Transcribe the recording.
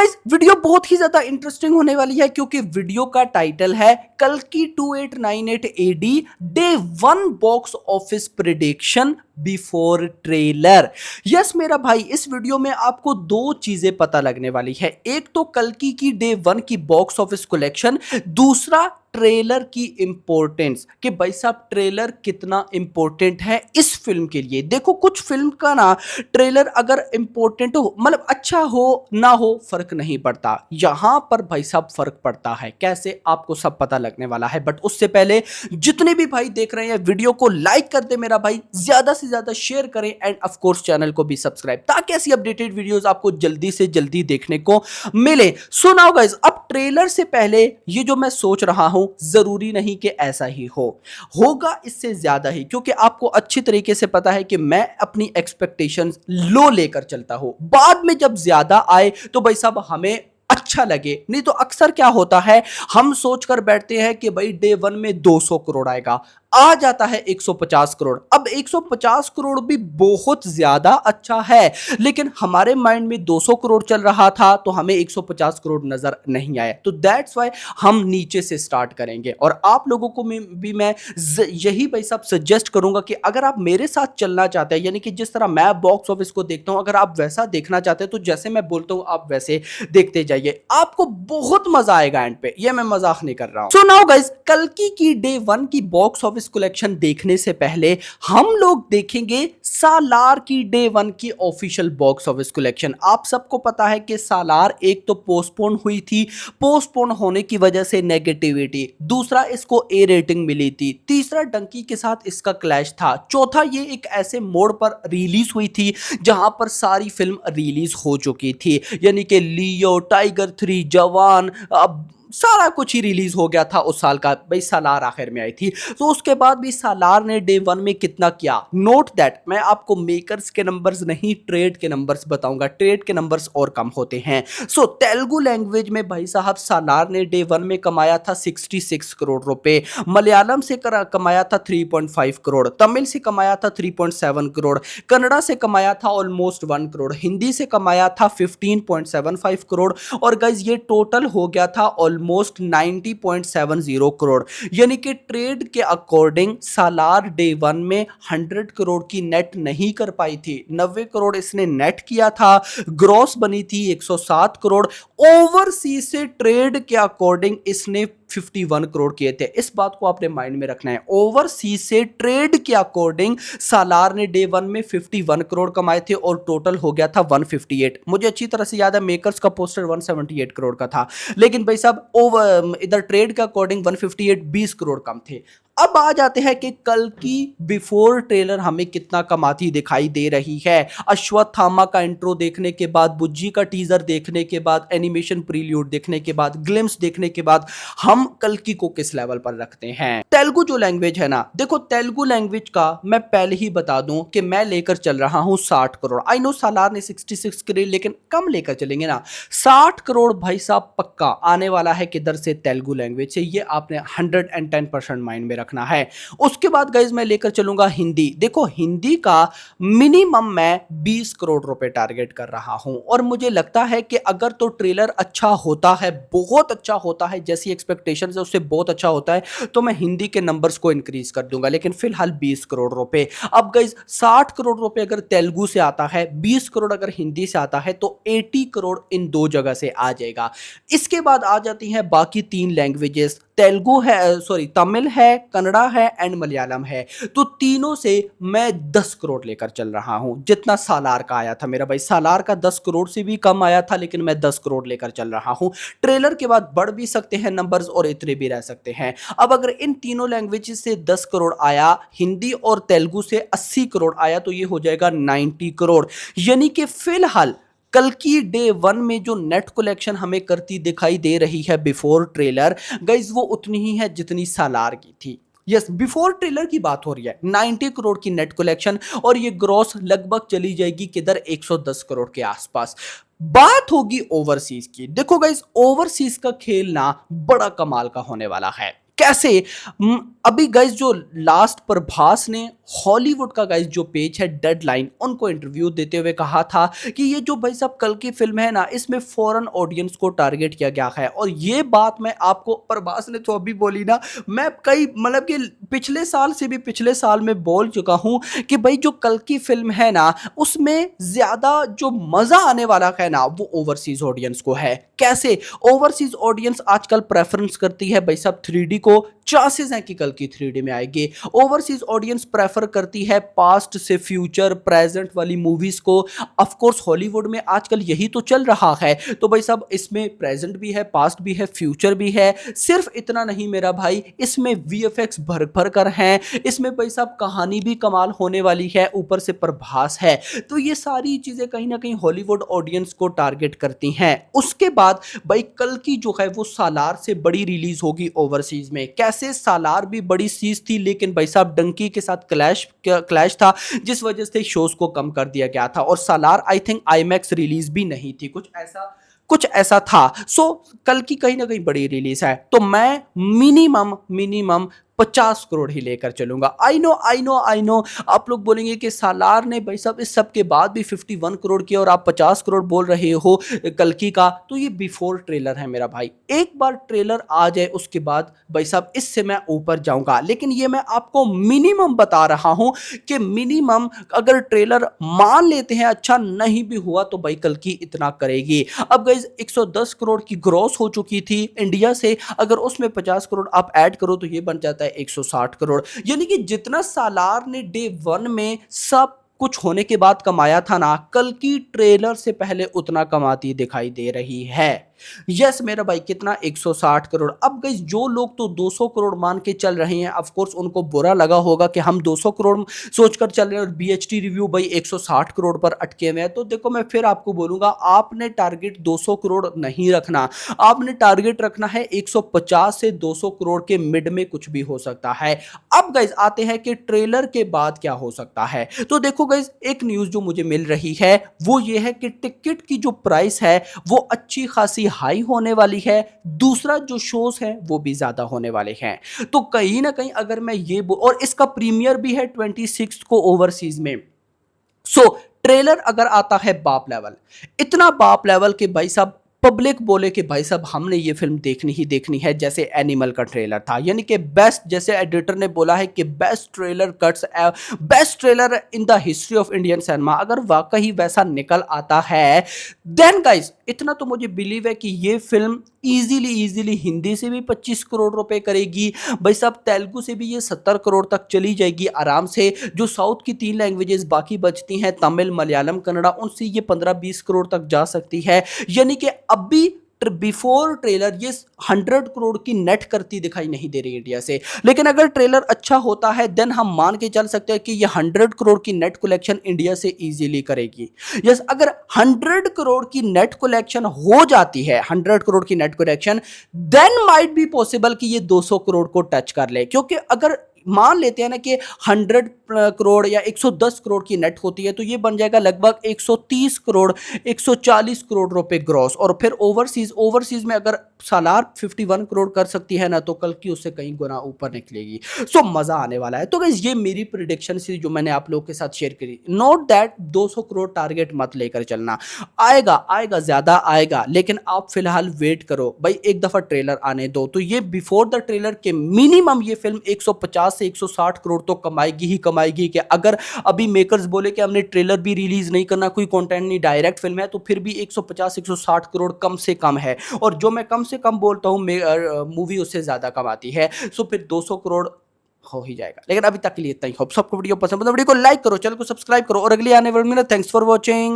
Guys video बहुत ही ज्यादा interesting होने वाली है क्योंकि वीडियो का टाइटल है कल्कि 2898 AD day 1 box office prediction before trailer. Yes मेरा भाई, इस वीडियो में आपको दो चीजें पता लगने वाली है। एक तो कल्कि की डे 1 की बॉक्स ऑफिस कलेक्शन, दूसरा ट्रेलर की इंपॉर्टेंस कि भाई साहब ट्रेलर कितना इंपॉर्टेंट है इस फिल्म के लिए। देखो कुछ फिल्म का ना ट्रेलर अगर इंपॉर्टेंट हो, मतलब अच्छा हो ना हो, फर्क नहीं पड़ता। यहां पर भाई साहब फर्क पड़ता है। कैसे, आपको सब पता लगने वाला है। बट उससे पहले जितने भी भाई देख रहे हैं वीडियो को लाइक कर दे मेरा भाई, ज्यादा से ज्यादा शेयर करें एंड ऑफ कोर्स चैनल को भी सब्सक्राइब, ताकि ऐसी अपडेटेड वीडियोस आपको जल्दी से जल्दी देखने को मिले। सुनाओ गाइस, अब ट्रेलर से पहले ये जो मैं सोच रहा हूं जरूरी नहीं कि ऐसा ही होगा इससे ज्यादा ही, क्योंकि आपको अच्छी तरीके से पता है कि मैं अपनी एक्सपेक्टेशंस लो लेकर चलता हूं। बाद में जब ज्यादा आए तो भाई साहब हमें अच्छा लगे। नहीं तो अक्सर क्या होता है, हम सोचकर बैठते हैं कि भाई डे 1 में 200 करोड़ आएगा, आ जाता है 150 करोड़। अब 150 करोड़ भी बहुत ज्यादा अच्छा है, लेकिन हमारे माइंड में 200 करोड़ चल रहा था तो हमें 150 करोड़ नजर नहीं आया। तो दैट्स वाई हम नीचे से स्टार्ट करेंगे। और आप लोगों को भी मैं यही भाई साहब सजेस्ट करूंगा कि अगर आप मेरे साथ चलना चाहते हैं, यानी कि जिस तरह मैं बॉक्स ऑफिस को देखता हूं, अगर आप वैसा देखना चाहते हैं तो जैसे मैं बोलता हूं आप वैसे देखते जाइए, आपको बहुत मजा आएगा एंड पे। ये मैं मजाक नहीं कर रहा हूं। सो नाउ गाइस, कल्कि की डे 1 की बॉक्स ऑफिस कलेक्शन देखने से पहले हम लोग देखेंगे सालार की डे 1 की ऑफिशियल बॉक्स ऑफिस कलेक्शन। आप सबको पता है कि सालार एक तो पोस्टपोन हुई थी, पोस्टपोन होने की वजह से नेगेटिविटी, दूसरा इसको ए रेटिंग मिली थी, तीसरा डंकी के साथ इसका क्लैश था, चौथा ये एक ऐसे मोड पर रिलीज हुई थी जहां पर सारी फिल्म रिलीज हो चुकी थी, यानी कि लियो, टाइगर 3, जवान, अब सारा कुछ ही रिलीज हो गया था उस साल का। भाई सालार आखिर में आई थी। तो उसके बाद भी सालार ने डे 1 में कितना किया, नोट दैट मैं आपको मेकर्स के नंबर्स नहीं ट्रेड के नंबर्स बताऊंगा। ट्रेड के नंबर्स और कम होते हैं। सो तेलुगु लैंग्वेज में भाई साहब सालार ने डे 1 में कमाया था 66 करोड़ रुपए, मलयालम से कमाया था 3.5 करोड़, तमिल से कमाया था 3.7 करोड़, कन्नड़ा से कमाया था ऑलमोस्ट 1 करोड़, हिंदी से कमाया था 15.75 करोड़, और गाइज ये टोटल हो गया था ऑलमोस्ट 90.70 करोड़। यानी कि ट्रेड के अकॉर्डिंग सालार डे 1 में 100 करोड़ की नेट नहीं कर पाई थी, 90 करोड़ इसने नेट किया था, ग्रॉस बनी थी 107 करोड़। ओवरसीज से ट्रेड के अकॉर्डिंग इसने 51 करोड़ किए थे। इस बात को आपने माइंड में रखना है। ओवरसीज से ट्रेड के अकॉर्डिंग सालार ने डे 1 में 51 करोड़ कमाए थे और टोटल हो गया था 158। मुझे अच्छी तरह से याद है मेकर्स का पोस्टर 178 करोड़ का था, लेकिन भाई साहब ओवर इधर ट्रेड के अकॉर्डिंग 158 20 करोड़ कम थे। अब आ जाते हैं कि कल की बिफोर ट्रेलर हमें कितना कमाती दिखाई दे रही है। अश्वत्थामा का इंट्रो देखने के बाद, बुज्जी का टीजर देखने के बाद, एनिमेशन प्रील्यूड देखने के बाद, ग्लिम्स देखने के बाद हम कल्कि को किस लेवल पर रखते हैं। तेलुगु जो लैंग्वेज है ना, देखो तेलुगु लैंग्वेज का मैं पहले ही बता दूं कि मैं लेकर चल रहा हूं 60 करोड़। आई नो सालार ने 66 करोड़, लेकिन कम लेकर चलेंगे ना। 60 करोड़ भाई साहब पक्का आने वाला है किधर से, तेलुगु लैंग्वेज से। ये आपने 110% माइंड में रखना है। उसके बाद गाइज मैं लेकर चलूंगा हिंदी। देखो हिंदी का मिनिमम मैं 20 करोड़ रुपए टारगेट कर रहा हूं, और मुझे लगता है कि अगर तो ट्रेलर अच्छा होता है, बहुत अच्छा होता है, जैसी एक्सपेक्टेशंस है उससे बहुत अच्छा होता है, तो मैं हिंदी के नंबर्स को इंक्रीज कर दूंगा। लेकिन फिलहाल 20 करोड़ रुपए। अब गाइज 60 करोड़ रुपए अगर तेलुगु से आता है, 20 करोड़ अगर हिंदी से आता है, तो 80 करोड़ इन दो जगह से आ जाएगा। इसके बाद आ जाती हैं बाकी तीन लैंग्वेजेस। तेलुगु है, सॉरी तमिल है, कन्नड़ा है एंड मलयालम है। तो तीनों से मैं 10 करोड़ लेकर चल रहा हूं, जितना सालार का आया था मेरा भाई। सालार का 10 करोड़ से भी कम आया था, लेकिन मैं 10 करोड़ लेकर चल रहा हूं। ट्रेलर के बाद बढ़ भी सकते हैं नंबर्स और इतने भी रह सकते हैं। अब अगर इन तीनों लैंग्वेजेस से 10 करोड़ आया, हिंदी और तेलुगु से 80 करोड़ आया, तो ये हो जाएगा 90 करोड़। यानी कि फिलहाल कल्कि डे 1 में जो नेट कलेक्शन हमें करती दिखाई दे रही है बिफोर ट्रेलर, गाइज वो उतनी ही है जितनी सालार की थी। यस, बिफोर ट्रेलर की बात हो रही है। 90 करोड़ की नेट कलेक्शन, और ये ग्रॉस लगभग चली जाएगी किधर, 110 करोड़ के आसपास। बात होगी ओवरसीज की। देखो गाइज ओवरसीज का खेल ना बड़ा कमाल का होने वाला है। कैसे? अभी गाइस जो लास्ट प्रभास ने हॉलीवुड का गाइस जो पेज है डेडलाइन, उनको इंटरव्यू देते हुए कहा था कि ये जो भाई साहब कल की फिल्म है ना, इसमें फॉरेन ऑडियंस को टारगेट किया गया है। और ये बात मैं आपको, प्रभास ने तो अभी बोली ना, मैं कई मतलब कि पिछले साल से भी पिछले साल में बोल चुका हूं कि भाई जो कल की फिल्म है ना, उसमें ज्यादा जो मजा आने वाला है ना, वो ओवरसीज ऑडियंस को है। कैसे? ओवरसीज ऑडियंस आजकल प्रेफरेंस करती है भाई साहब 3D को, चांसेस हैं कि कल की 3D में आएगी। ओवरसीज ऑडियंस प्रेफर करती है पास्ट से फ्यूचर प्रेजेंट वाली मूवीज को। ऑफ कोर्स हॉलीवुड में आजकल यही तो चल रहा है। तो भाई साहब इसमें प्रेजेंट भी है, पास्ट भी है, फ्यूचर भी है। सिर्फ इतना नहीं मेरा भाई, इसमें वीएफएक्स भर भर कर हैं, इसमें भाई साहब कहानी भी कमाल होने वाली है, ऊपर से प्रभास है। तो ये सारी चीजें कहीं ना कहीं हॉलीवुड ऑडियंस को टारगेट करती हैं। उसके बाद भाई कल की जो है वो सालार से बड़ी रिलीज होगी ओवरसीज में। कैसे? सालार भी बड़ी सीज थी, लेकिन भाई साहब डंकी के साथ क्लैश था, जिस वजह से शोज को कम कर दिया गया था। और सालार आई थिंक आईमैक्स रिलीज भी नहीं थी, कुछ ऐसा था। सो कल की कहीं ना कहीं बड़ी रिलीज है, तो मैं मिनिमम 50 करोड़ ही लेकर चलूंगा। आई नो आप लोग बोलेंगे कि सालार ने भाई साहब इस सब के बाद भी 51 करोड़ किया और आप 50 करोड़ बोल रहे हो कल्कि का। तो ये बिफोर ट्रेलर है मेरा भाई, एक बार ट्रेलर आ जाए उसके बाद भाई साहब इससे मैं ऊपर जाऊंगा। लेकिन ये मैं आपको मिनिमम बता रहा हूं कि मिनिमम अगर ट्रेलर मान लेते हैं अच्छा नहीं भी हुआ तो भाई कल्कि इतना करेगी। अब गाइस 110 करोड़ की ग्रॉस हो चुकी थी इंडिया से, अगर उसमें 50 करोड़ आप ऐड करो तो ये बन जाता है 160 करोड़। यानी कि जितना सालार ने डे 1 में सब कुछ होने के बाद कमाया था ना, कल की ट्रेलर से पहले उतना कमाती दिखाई दे रही है। यस मेरा भाई, कितना? 160 करोड़। अब गाइस जो लोग तो 200 करोड़ मान के चल रहे हैं, ऑफ कोर्स उनको बुरा लगा होगा कि हम 200 करोड़ सोचकर चल रहे हैं और बीएचटी रिव्यू भाई 160 करोड़ पर अटके हुए हैं। तो देखो मैं फिर आपको बोलूंगा, आपने टारगेट 200 करोड़ नहीं रखना, आपने टारगेट रखना है 150 से 200 करोड़ के मिड में, कुछ भी हो सकता है। अब गाइस आते हैं कि ट्रेलर के बाद क्या हो सकता है। तो देखो गाइस, एक न्यूज जो मुझे मिल रही है वो ये है कि टिकट की जो प्राइस है वो अच्छी खासी हाई होने वाली है। दूसरा जो शोज हैं वो भी ज्यादा होने वाले हैं। तो कहीं ना कहीं अगर मैं ये और इसका प्रीमियर भी है 26 को ओवरसीज में। सो ट्रेलर अगर आता है बाप लेवल, इतना बाप लेवल के भाई साहब पब्लिक बोले कि भाई साहब हमने ये फिल्म देखनी ही देखनी है, जैसे एनिमल का ट्रेलर था, यानी कि बेस्ट, जैसे एडिटर ने बोला है कि best trailer cuts, best trailer in the history of Indian cinema, अगर वाकई वैसा निकल आता है देन गाइस इतना तो मुझे बिलीव है कि ये फिल्म इजीली हिंदी से भी 25 करोड़ रुपए करेगी भाई साहब, तेलुगु से भी ये 70 करोड़ तक चली जाएगी आराम से। जो साउथ की 3 लैंग्वेजेस बाकी बचती हैं, तमिल मलयालम कन्नड़ा, उनसे ये 15-20 करोड़ तक जा सकती है। यानी कि अभी बिफोर ट्रेलर ये 100 करोड़ की नेट करती दिखाई नहीं दे रही इंडिया से। लेकिन अगर ट्रेलर अच्छा होता है देन हम मान के चल सकते हैं कि ये 100 करोड़ की नेट कलेक्शन इंडिया से इजीली करेगी। यस, अगर 100 करोड़ की नेट कलेक्शन हो जाती है, 100 करोड़ की net collection, then might be possible कि ये 200 करोड़ को टच कर ले। क्योंकि अगर मान लेते हैं ना कि 100 करोड़ या 110 करोड़ की नेट होती है तो ये बन जाएगा लगभग 130 करोड़ 140 करोड़ रुपए ग्रॉस। और फिर ओवरसीज में अगर सालार 51 करोड़ कर सकती है ना, तो कल की उससे कहीं गुना ऊपर निकलेगी। सो मजा आने वाला है। तो गाइस ये मेरी प्रिडिक्शन थी जो मैंने आप लोगों के साथ शेयर करी। नोट दैट 200 करोड़ टारगेट मत लेकर चलना, आएगा ज्यादा आएगा, लेकिन आप फिलहाल वेट करो भाई, एक दफा ट्रेलर आने दो। तो ये बिफोर द ट्रेलर के मिनिमम ये फिल्म 150 से 160 करोड़ तो कमाएगी ही कमाएगी। कि अगर अभी मेकर्स बोले कि हमने ट्रेलर भी रिलीज नहीं करना, कोई कंटेंट नहीं, डायरेक्ट फिल्म है, तो फिर भी 150 160 करोड़ कम से कम है। और जो मैं कम से कम बोलता हूं मूवी उससे ज्यादा कमाती है। सो फिर 200 करोड़ हो ही जाएगा। लेकिन अभी तक के लिए इतना ही। होप सबको वीडियो पसंद, वीडियो को लाइक करो, चैनल को सब्सक्राइब करो और अगली आने वाली थैंक्स फॉर वॉचिंग।